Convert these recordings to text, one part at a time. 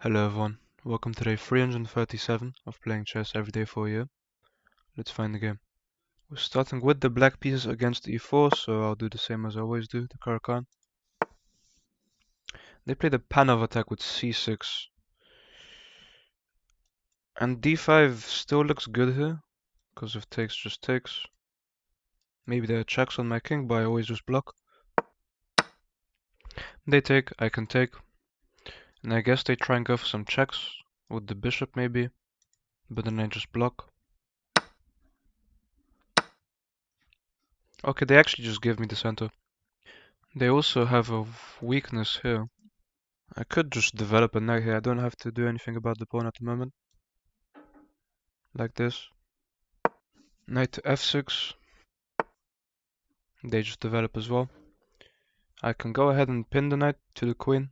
Hello everyone, welcome to day 337 of playing chess every day for a year. Let's find the game. We're starting with the black pieces against e4, so I'll do the same as I always do, the Caro-Kann. They played a Panov attack with c6. And d5 still looks good here, because if takes just takes. Maybe there are checks on my king, but I always just block. They take, I can take. And I guess they try and go for some checks, with the bishop maybe, but then I just block. Okay, they actually just give me the center. They also have a weakness here. I could just develop a knight here. I don't have to do anything about the pawn at the moment. Like this. Knight to f6. They just develop as well. I can go ahead and pin the knight to the queen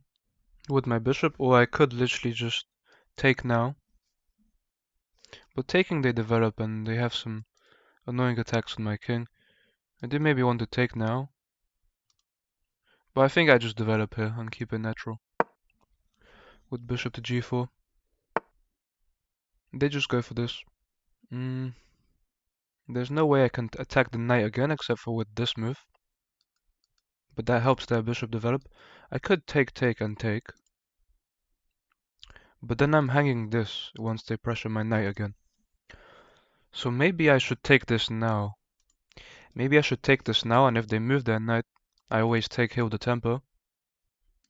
with my bishop, or I could literally just take now. But taking they develop and they have some annoying attacks on my king. I do maybe want to take now. But I think I just develop here and keep it natural. With bishop to g4. They just go for this. There's no way I can attack the knight again except for with this move. But that helps their bishop develop. I could take and take. But then I'm hanging this once they pressure my knight again. So maybe I should take this now. Maybe I should take this now, and if they move their knight, I always take here with the tempo.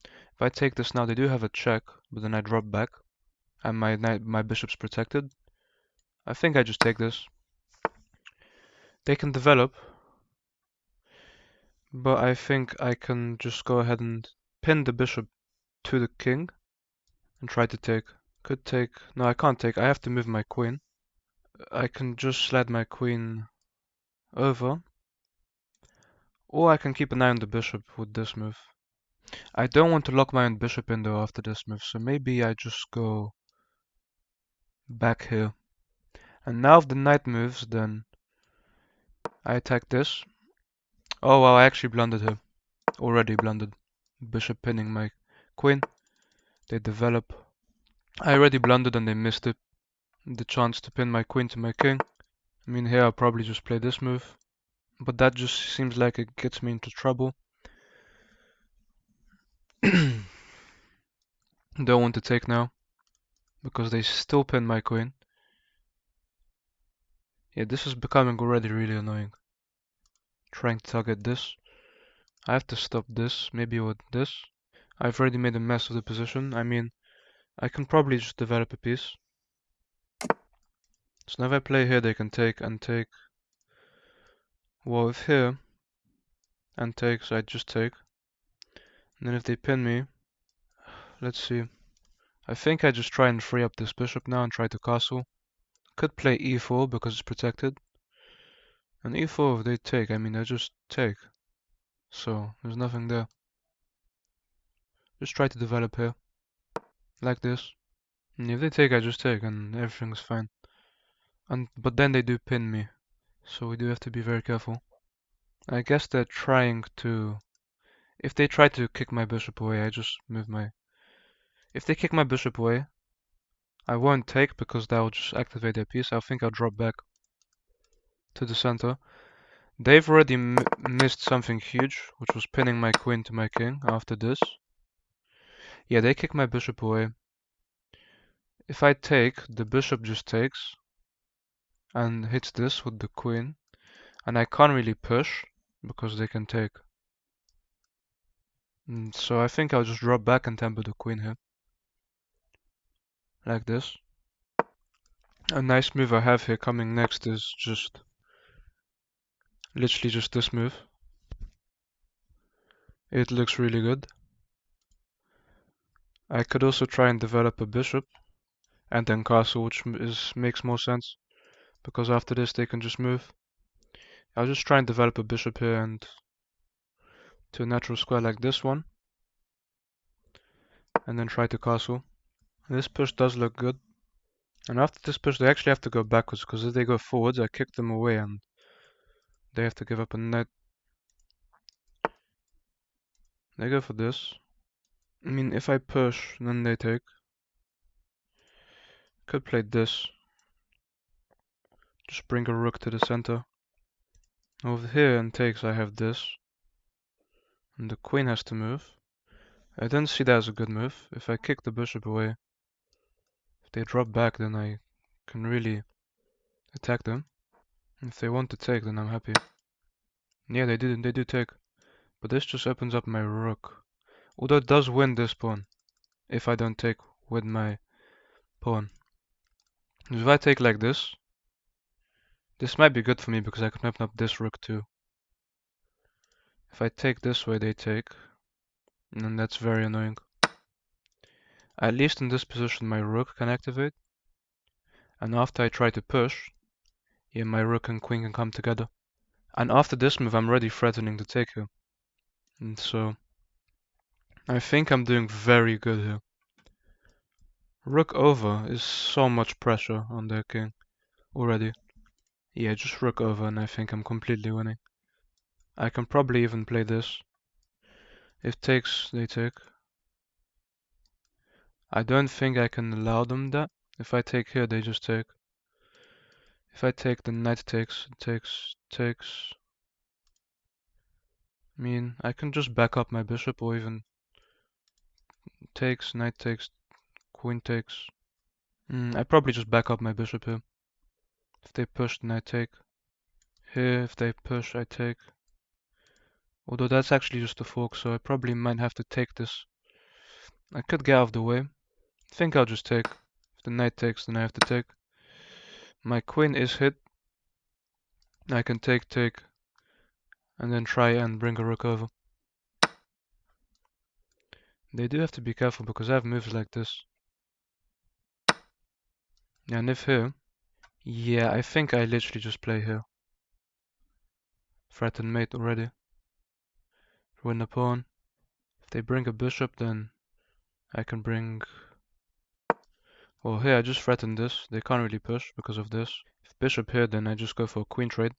If I take this now, they do have a check, but then I drop back. And my bishop's protected. I think I just take this. They can develop. But I think I can just go ahead and pin the bishop to the king and try to take. Could take. No, I can't take. I have to move my queen. I can just slide my queen over. Or I can keep an eye on the bishop with this move. I don't want to lock my own bishop in though after this move, so maybe I just go back here. And now if the knight moves, then I attack this. Oh wow, I actually blundered here. Already blundered. Bishop pinning my queen. They develop. I already blundered and they missed it. The chance to pin my queen to my king. I mean, here I'll probably just play this move. But that just seems like it gets me into trouble. Don't want to take now. Because they still pin my queen. Yeah, this is becoming already really annoying. Trying to target this. I have to stop this, maybe with this. I've already made a mess of the position. I mean, I can probably just develop a piece. So now if I play here, they can take and take. Well, if here and takes, I just take. And then if they pin me, let's see. I think I just try and free up this bishop now and try to castle. Could play e4 because it's protected. And e4 if they take, I mean, I just take. So, there's nothing there. Just try to develop here. Like this. And if they take, I just take and everything's fine. But then they do pin me. So we do have to be very careful. I guess they're trying to... If they try to kick my bishop away, I just move my... If they kick my bishop away, I won't take because that will just activate their piece. I think I'll drop back to the center. They've already missed something huge, which was pinning my queen to my king after this. Yeah, they kick my bishop away. If I take, the bishop just takes and hits this with the queen. And I can't really push because they can take. So I think I'll just drop back and tempo the queen here. Like this. A nice move I have here coming next is just literally just this move. It looks really good. I could also try and develop a bishop and then castle, which makes more sense because after this they can just move. I'll just try and develop a bishop here and to a natural square like this one and then try to castle. This push does look good. And after this push they actually have to go backwards because if they go forwards I kick them away and they have to give up a knight. They go for this. I mean, if I push, then they take. Could play this. Just bring a rook to the center. Over here in takes I have this. And the queen has to move. I don't see that as a good move. If I kick the bishop away, if they drop back, then I can really attack them. If they want to take, then I'm happy. Yeah, they do take. But this just opens up my rook. Although it does win this pawn, if I don't take with my pawn. If I take like this might be good for me because I can open up this rook too. If I take this way, they take, and that's very annoying. At least in this position, my rook can activate, and after I try to push, yeah, my rook and queen can come together. And after this move, I'm already threatening to take here. And so, I think I'm doing very good here. Rook over is so much pressure on their king already. Yeah, just rook over and I think I'm completely winning. I can probably even play this. If takes, they take. I don't think I can allow them that. If I take here, they just take. If I take, the knight takes, takes. I mean, I can just back up my bishop or even takes, knight takes, queen takes. I probably just back up my bishop here. If they push, then I take. Here, if they push, I take. Although that's actually just a fork, so I probably might have to take this. I could get out of the way. I think I'll just take. If the knight takes, then I have to take. My queen is hit. I can take, and then try and bring a rook over. They do have to be careful because I have moves like this. And if here, yeah, I think I literally just play here. Threaten mate already. Win a pawn. If they bring a bishop, then I can bring... Well, here I just threaten this. They can't really push because of this. If bishop here, then I just go for a queen trade.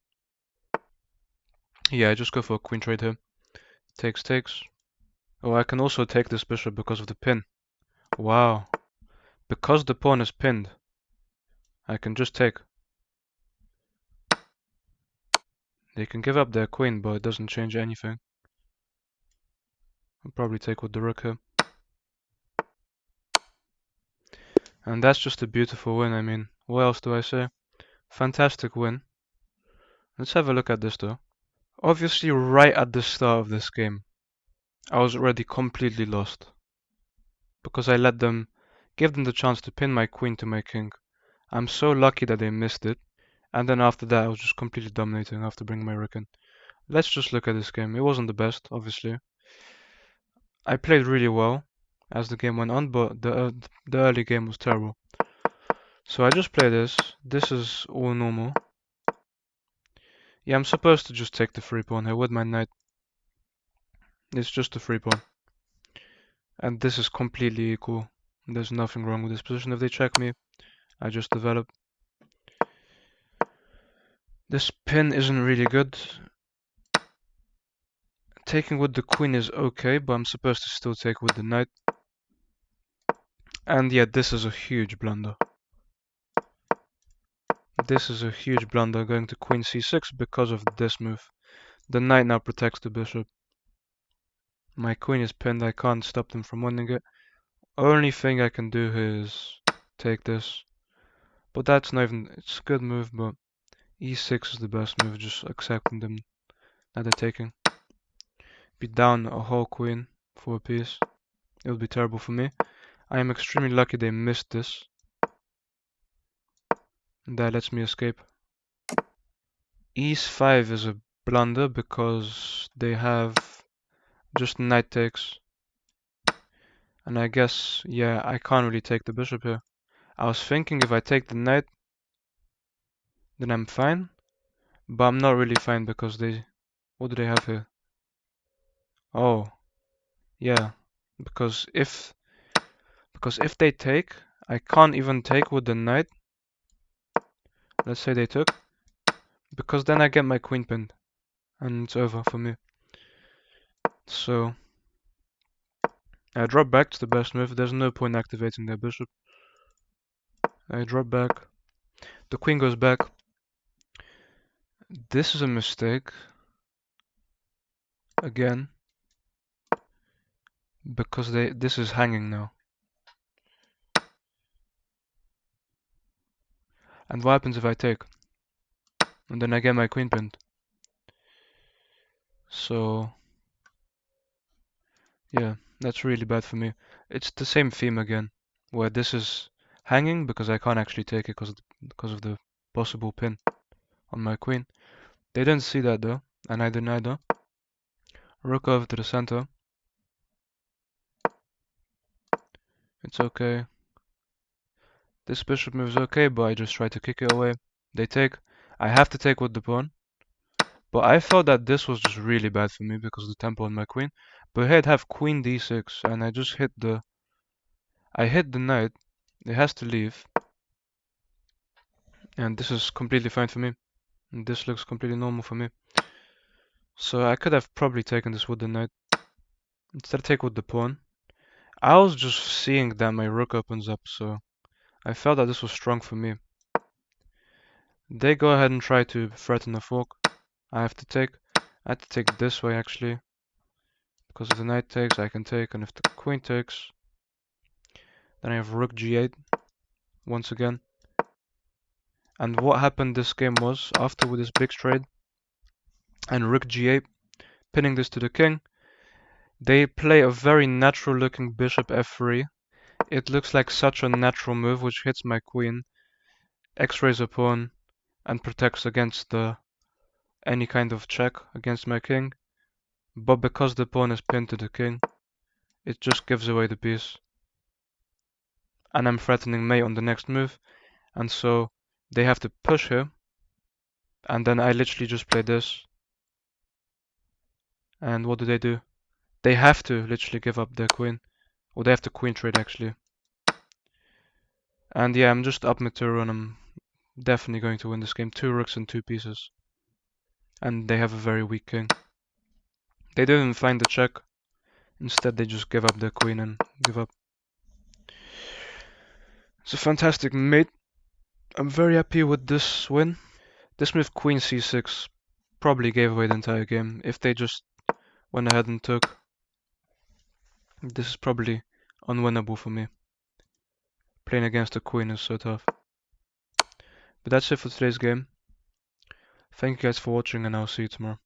Yeah, I just go for a queen trade here. Takes, takes. Oh, I can also take this bishop because of the pin. Wow. Because the pawn is pinned, I can just take. They can give up their queen, but it doesn't change anything. I'll probably take with the rook here. And that's just a beautiful win, I mean, what else do I say? Fantastic win. Let's have a look at this though. Obviously, right at the start of this game, I was already completely lost. Because I let them, give them the chance to pin my queen to my king. I'm so lucky that they missed it. And then after that, I was just completely dominating after bringing my rook in. Let's just look at this game. It wasn't the best, obviously. I played really well as the game went on, but the early game was terrible. So I just play this. This is all normal. Yeah, I'm supposed to just take the free pawn here with my knight. It's just a free pawn. And this is completely equal. There's nothing wrong with this position. If they check me, I just develop. This pin isn't really good. Taking with the queen is okay, but I'm supposed to still take with the knight. And yeah, this is a huge blunder. This is a huge blunder going to queen c6 because of this move. The knight now protects the bishop. My queen is pinned, I can't stop them from winning it. Only thing I can do here is take this. But that's not even, it's a good move, but e6 is the best move, just accepting them that they're taking. Be down a whole queen for a piece. It would be terrible for me. I am extremely lucky they missed this. And that lets me escape. e5 is a blunder because they have just knight takes. And I guess, yeah, I can't really take the bishop here. I was thinking if I take the knight, then I'm fine. But I'm not really fine because they... What do they have here? Oh, yeah. Because if they take, I can't even take with the knight. Let's say they took. Because then I get my queen pinned. And it's over for me. So I drop back to the best move. There's no point activating their bishop. I drop back. The queen goes back. This is a mistake. Again. Because this is hanging now. And what happens if I take? And then I get my queen pinned. So yeah, that's really bad for me. It's the same theme again, where this is hanging because I can't actually take it because of the possible pin on my queen. They didn't see that though, and I didn't either. Rook over to the center. It's okay. This bishop move is okay, but I just try to kick it away. They take. I have to take with the pawn. But I thought that this was just really bad for me because of the tempo on my queen. But here I'd have queen d6, and I just hit the... I hit the knight. It has to leave. And this is completely fine for me. And this looks completely normal for me. So I could have probably taken this with the knight. Instead I take with the pawn. I was just seeing that my rook opens up, so I felt that this was strong for me. They go ahead and try to threaten a fork. I have to take. I have to take this way actually. Because if the knight takes, I can take, and if the queen takes, then I have rook g8 once again. And what happened this game was, after with this big trade, and rook g8, pinning this to the king, they play a very natural looking bishop f3. It looks like such a natural move which hits my queen, x-rays a pawn, and protects against any kind of check against my king. But because the pawn is pinned to the king, it just gives away the piece. And I'm threatening mate on the next move, and so they have to push here, and then I literally just play this. And what do? They have to literally give up their queen, or they have to queen trade actually. And yeah, I'm just up material and I'm definitely going to win this game. 2 rooks and 2 pieces. And they have a very weak king. They didn't find the check. Instead, they just give up their queen and give up. It's a fantastic mate. I'm very happy with this win. This move queen c6 probably gave away the entire game. If they just went ahead and took, this is probably unwinnable for me. Playing against the queen is so tough. But that's it for today's game. Thank you guys for watching, and I'll see you tomorrow.